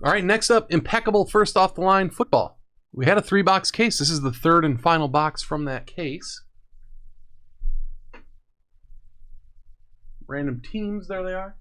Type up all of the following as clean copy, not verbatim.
All right, next up, Impeccable first off the line football. We had a 3-box case. This is the third and final box from that case. Random teams, there they are.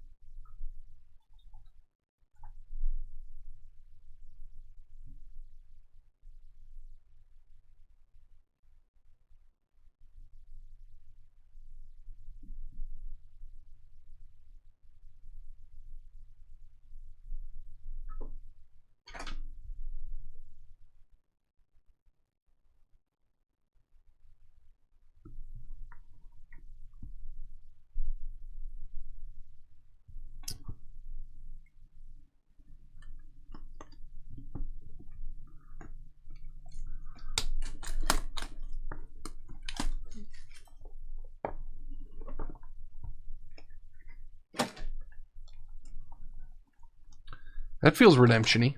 That feels redemption-y.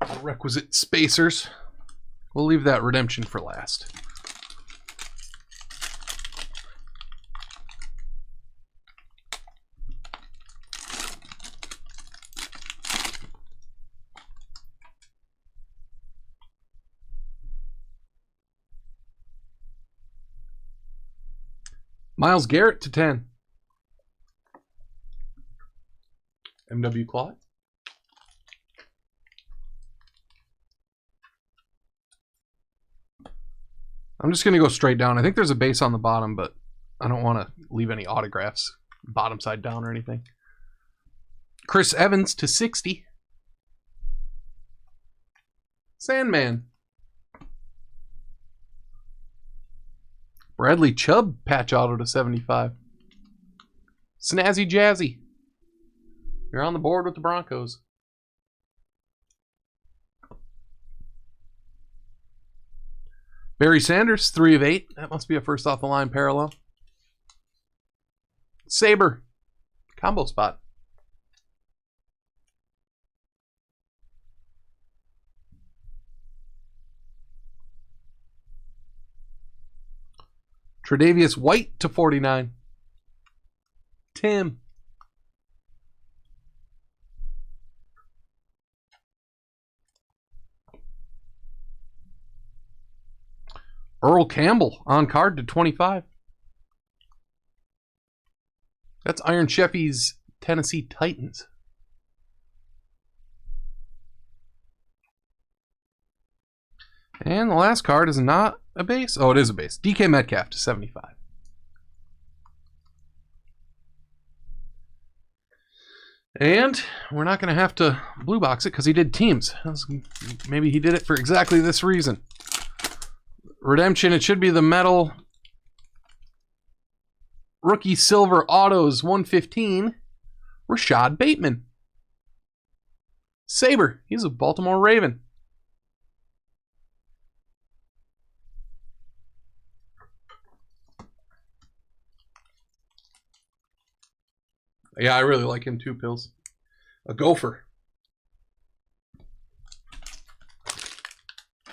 The requisite spacers. We'll leave that redemption for last. Myles Garrett to 10. MW Claude. I'm just going to go straight down. I think there's a base on the bottom, but I don't want to leave any autographs bottom side down or anything. Chris Evans to 60. Sandman. Bradley Chubb patch auto to 75. Snazzy Jazzy. You're on the board with the Broncos. Barry Sanders, 3 of 8. That must be a first off the line parallel. Saber. Combo spot. Tre'Davious White to 49. Tim. Earl Campbell on card to 25. That's Iron Sheffy's Tennessee Titans. And the last card is not a base. Oh, it is a base. DK Metcalf to 75. And we're not going to have to blue box it because he did teams. Maybe he did it for exactly this reason. Redemption, it should be the metal. Rookie silver autos 115. Rashad Bateman. Saber, he's a Baltimore Raven. Yeah, I really like him too, Pills. A gopher.